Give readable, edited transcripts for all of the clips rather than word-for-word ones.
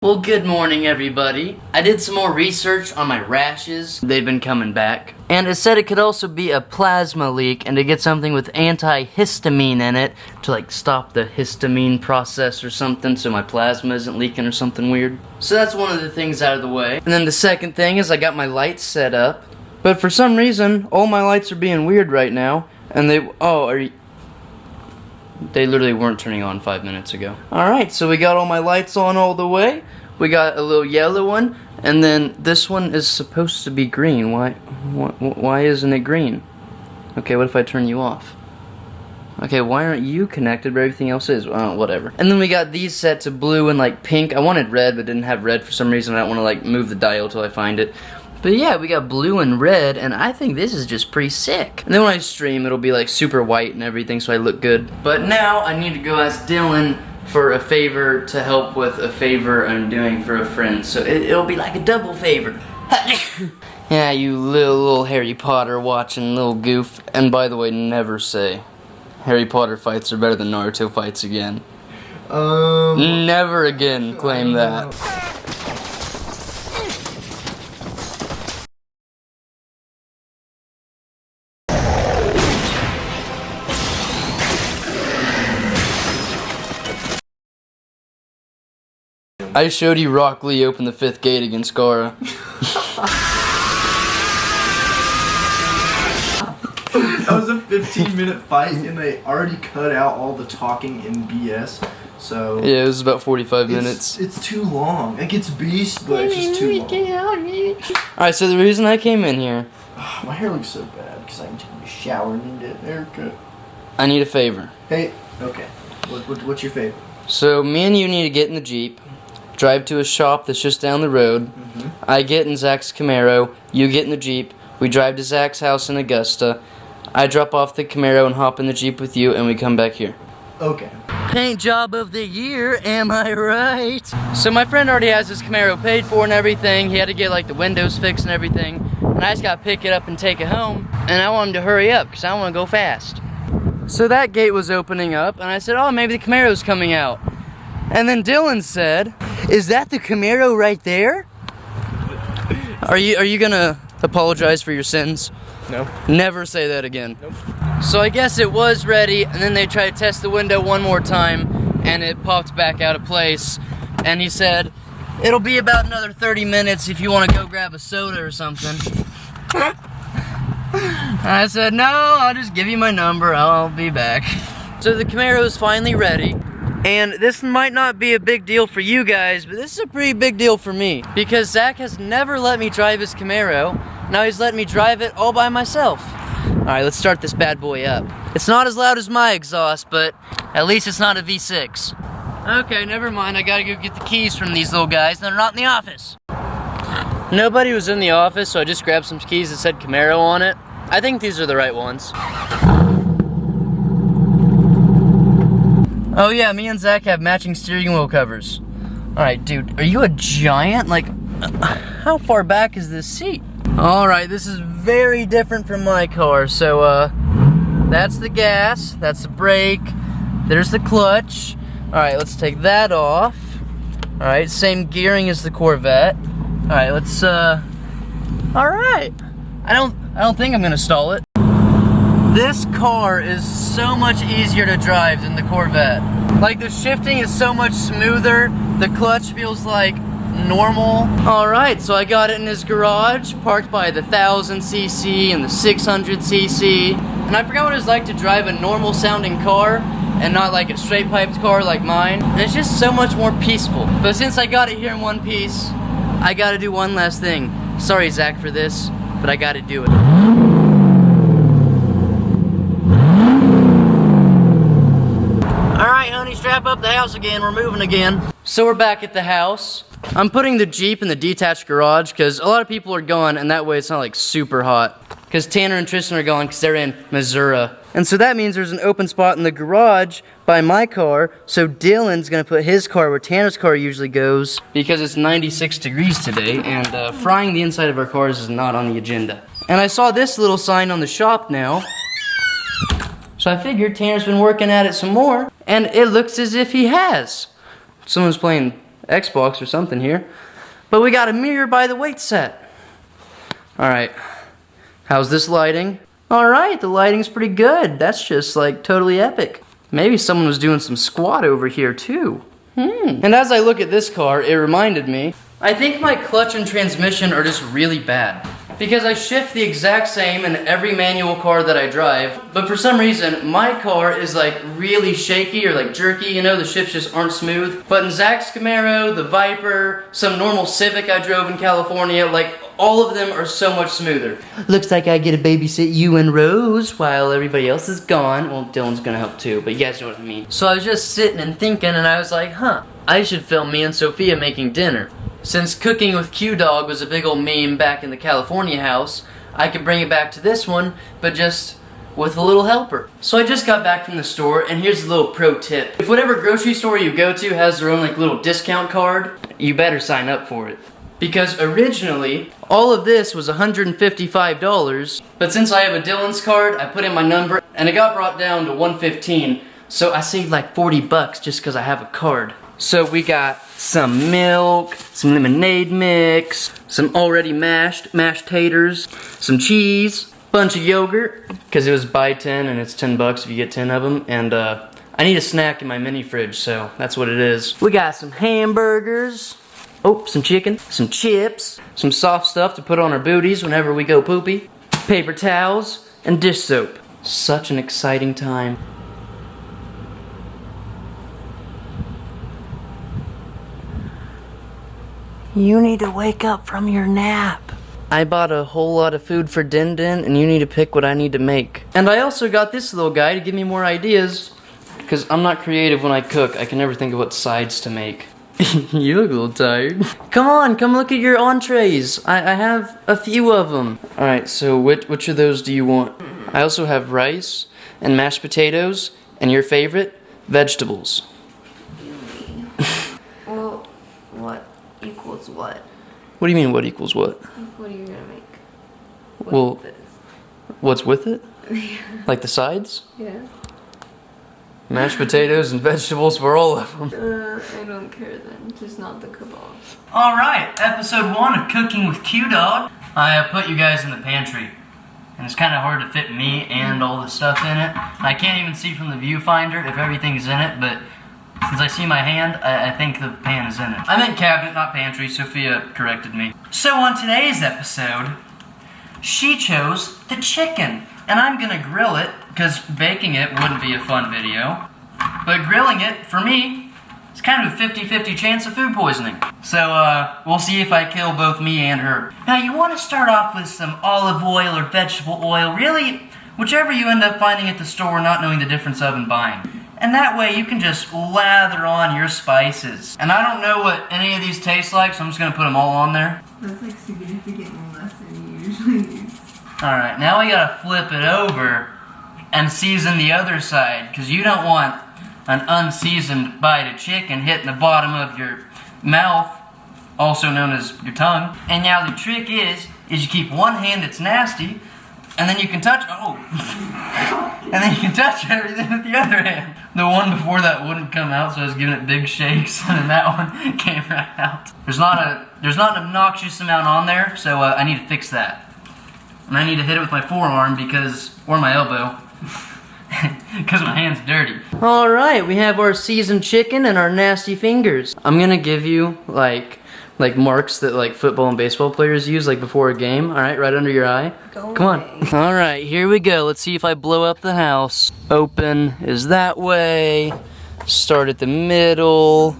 Well, good morning, everybody. I did some more research on my rashes. They've been coming back. And it said it could also be a plasma leak and to get something with antihistamine in it to like stop the histamine process or something so my plasma isn't leaking or something weird. So that's one of the things out of the way. And then the second thing is I got my lights set up. But for some reason, all my lights are being weird right now. And they literally weren't turning on 5 minutes ago. Alright, so we got all my lights on all the way. We got a little yellow one, and then this one is supposed to be green. Why isn't it green? Okay, what if I turn you off? Okay, why aren't you connected but everything else is? Whatever. And then we got these set to blue and like pink. I wanted red but didn't have red for some reason. I don't want to like move the dial till I find it. But yeah, we got blue and red, and I think this is just pretty sick. And then when I stream, it'll be like super white and everything, so I look good. But now I need to go ask Dylan for a favor to help with a favor I'm doing for a friend. So it'll be like a double favor. Yeah, you little Harry Potter watching little goof. And by the way, never say Harry Potter fights are better than Naruto fights again. Never again claim that. I showed you Rock Lee open the 5th gate against Gara. That was a 15-minute fight, and they already cut out all the talking and BS. So yeah, it was about 45 minutes. It's too long. Like it's beast, but it's just too long. Alright, so the reason I came in here. My hair looks so bad because I'm showering and get a haircut. I need a favor. Hey, okay. What's your favor? So me and you need to get in the Jeep. Drive to a shop that's just down the road. I get in Zach's Camaro. You get in the Jeep. We drive to Zach's house in Augusta. I drop off the Camaro and hop in the Jeep with you, and we come back here. Okay. Paint job of the year, am I right? So my friend already has his Camaro paid for and everything. He had to get like the windows fixed and everything. And I just got to pick it up and take it home. And I want him to hurry up because I want to go fast. So that gate was opening up, and I said, oh, maybe the Camaro's coming out. And then Dylan said, is that the Camaro right there? Are you gonna apologize for your sins? No. Never say that again. Nope. So I guess it was ready, and then they tried to test the window one more time, and it popped back out of place. And he said, it'll be about another 30 minutes if you want to go grab a soda or something. I said, no, I'll just give you my number, I'll be back. So the Camaro is finally ready. And this might not be a big deal for you guys, but this is a pretty big deal for me. Because Zach has never let me drive his Camaro. Now he's letting me drive it all by myself. Alright, let's start this bad boy up. It's not as loud as my exhaust, but at least it's not a V6. Okay, never mind. I gotta go get the keys from these little guys. They're not in the office. Nobody was in the office, so I just grabbed some keys that said Camaro on it. I think these are the right ones. Oh yeah, me and Zach have matching steering wheel covers. Alright, dude, are you a giant? Like, how far back is this seat? Alright, this is very different from my car. So, that's the gas, that's the brake, there's the clutch. Alright, let's take that off. Alright, same gearing as the Corvette. Alright, let's, alright. I don't think I'm gonna stall it. This car is so much easier to drive than the Corvette. Like, the shifting is so much smoother. The clutch feels like normal. Alright, so I got it in his garage, parked by the 1000cc and the 600cc. And I forgot what it was like to drive a normal sounding car and not like a straight piped car like mine. And it's just so much more peaceful. But since I got it here in one piece, I gotta do one last thing. Sorry, Zach, for this, but I gotta do it. Alright, honey, strap up the house again. We're moving again. So we're back at the house. I'm putting the Jeep in the detached garage because a lot of people are gone, and that way it's not like super hot. Because Tanner and Tristan are gone because they're in Missouri. And so that means there's an open spot in the garage by my car, so Dylan's gonna put his car where Tanner's car usually goes because it's 96 degrees today, and frying the inside of our cars is not on the agenda. And I saw this little sign on the shop now. So I figured Tanner's been working at it some more, and it looks as if he has. Someone's playing Xbox or something here. But we got a mirror by the weight set. Alright. How's this lighting? Alright, the lighting's pretty good. That's just like totally epic. Maybe someone was doing some squat over here too. And as I look at this car, it reminded me, I think my clutch and transmission are just really bad. Because I shift the exact same in every manual car that I drive, but for some reason, my car is like really shaky or like jerky, you know, the shifts just aren't smooth. But in Zach's Camaro, the Viper, some normal Civic I drove in California, like all of them are so much smoother. Looks like I get to babysit you and Rose while everybody else is gone. Well, Dylan's gonna help too, but you guys know what I mean. So I was just sitting and thinking, and I was like, I should film me and Sophia making dinner. Since cooking with Qdawg was a big old meme back in the California house, I could bring it back to this one, but just with a little helper. So I just got back from the store, and here's a little pro tip. If whatever grocery store you go to has their own like little discount card, you better sign up for it. Because originally, all of this was $155, but since I have a Dylan's card, I put in my number, and it got brought down to $115, so I saved like 40 bucks just because I have a card. So we got some milk, some lemonade mix, some already mashed taters, some cheese, bunch of yogurt, because it was buy 10 and it's 10 bucks if you get 10 of them, and I need a snack in my mini fridge, so that's what it is. We got some hamburgers, some chicken, some chips, some soft stuff to put on our booties whenever we go poopy, paper towels, and dish soap. Such an exciting time. You need to wake up from your nap. I bought a whole lot of food for Din Din, and you need to pick what I need to make. And I also got this little guy to give me more ideas, because I'm not creative when I cook. I can never think of what sides to make. You look a little tired. Come on, come look at your entrees. I have a few of them. Alright, so which of those do you want? I also have rice and mashed potatoes, and your favorite, vegetables. Well, what equals what? What do you mean, what equals what? What are you gonna make? Well, this? What's with it? Like the sides? Yeah. Mashed potatoes and vegetables for all of them. I don't care then, just not the kebabs. Alright, episode 1 of Cooking with Qdawg. I put you guys in the pantry. And it's kind of hard to fit me and all the stuff in it. I can't even see from the viewfinder if everything's in it, but since I see my hand, I think the pan is in it. I meant cabinet, not pantry. Sophia corrected me. So on today's episode, she chose the chicken. And I'm gonna grill it, because baking it wouldn't be a fun video. But grilling it, for me, it's kind of a 50-50 chance of food poisoning. So we'll see if I kill both me and her. Now you want to start off with some olive oil or vegetable oil, really, whichever you end up finding at the store, not knowing the difference of and buying. And that way you can just lather on your spices. And I don't know what any of these taste like, so I'm just gonna put them all on there. That's like significantly less than you usually use. Alright, now we gotta flip it over and season the other side, because you don't want an unseasoned bite of chicken hitting the bottom of your mouth, also known as your tongue. And now the trick is you keep one hand that's nasty, and then you can touch, and then you can touch everything with the other hand. The one before that wouldn't come out, so I was giving it big shakes, and then that one came right out. There's not an obnoxious amount on there, so I need to fix that. And I need to hit it with my forearm or my elbow, because my hand's dirty. Alright, we have our seasoned chicken and our nasty fingers. I'm gonna give you like marks that like football and baseball players use like before a game. Alright, right under your eye. Come on. Alright, here we go. Let's see if I blow up the house. Open is that way. Start at the middle.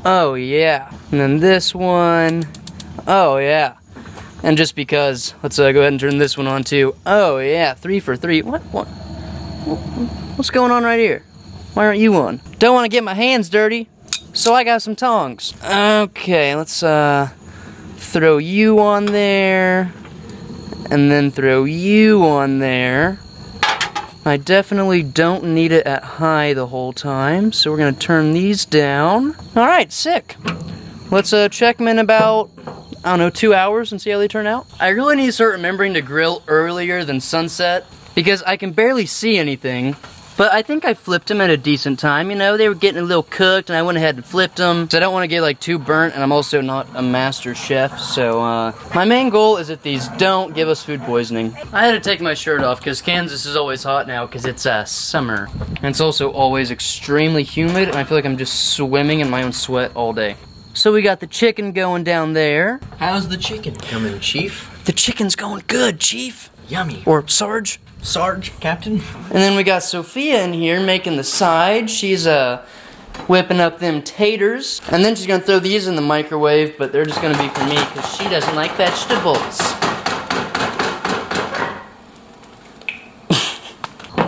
Oh yeah. And then this one. Oh yeah. And just because, let's go ahead and turn this one on too. Oh yeah, 3 for 3. What's going on right here? Why aren't you on? Don't want to get my hands dirty, so I got some tongs. Okay, let's throw you on there, and then throw you on there. I definitely don't need it at high the whole time, so we're gonna turn these down. All right, sick. Let's check them in about, I don't know, 2 hours and see how they turn out. I really need to start remembering to grill earlier than sunset, because I can barely see anything, But I think I flipped them at a decent time, you know? They were getting a little cooked, and I went ahead and flipped them. So I don't want to get, like, too burnt, and I'm also not a master chef. So, my main goal is that these don't give us food poisoning. I had to take my shirt off, because Kansas is always hot now, because it's, summer. And it's also always extremely humid, and I feel like I'm just swimming in my own sweat all day. So we got the chicken going down there. How's the chicken coming, Chief? The chicken's going good, Chief. Yummy. Or Sarge. Sarge, Captain. And then we got Sophia in here making the side. She's whipping up them taters. And then she's gonna throw these in the microwave, but they're just gonna be for me because she doesn't like vegetables.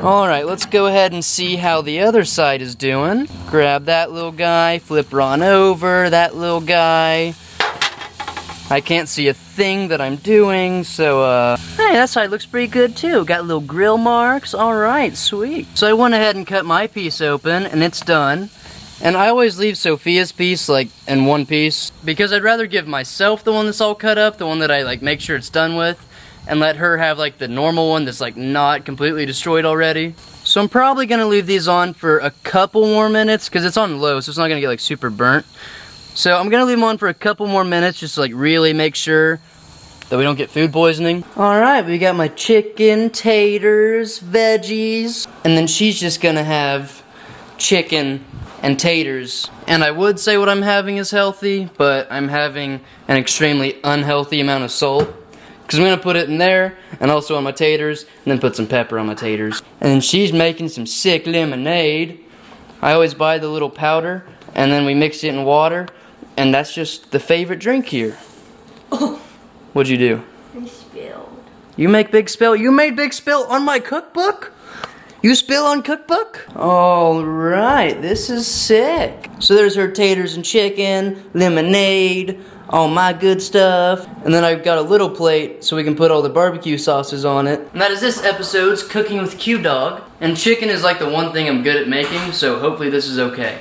Alright, let's go ahead and see how the other side is doing. Grab that little guy, flip Ron over, that little guy. I can't see a thing that I'm doing, so, hey, that side looks pretty good too. Got little grill marks. Alright, sweet. So I went ahead and cut my piece open, and it's done. And I always leave Sophia's piece, like, in one piece, because I'd rather give myself the one that's all cut up, the one that I, like, make sure it's done with, and let her have, like, the normal one that's, like, not completely destroyed already. So I'm probably gonna leave these on for a couple more minutes, because it's on low, so it's not gonna get, like, super burnt. So I'm gonna leave them on for a couple more minutes just to like really make sure that we don't get food poisoning. Alright, we got my chicken, taters, veggies, and then she's just gonna have chicken and taters. And I would say what I'm having is healthy, but I'm having an extremely unhealthy amount of salt. Because I'm gonna put it in there, and also on my taters, and then put some pepper on my taters. And then she's making some sick lemonade. I always buy the little powder, and then we mix it in water. And that's just the favorite drink here. Oh. What'd you do? I spilled. You make big spill? You made big spill on my cookbook? You spill on cookbook? Alright, this is sick. So there's her taters and chicken, lemonade, all my good stuff. And then I've got a little plate so we can put all the barbecue sauces on it. And that is this episode's Cooking with Qdawg. And chicken is like the one thing I'm good at making, so hopefully this is okay.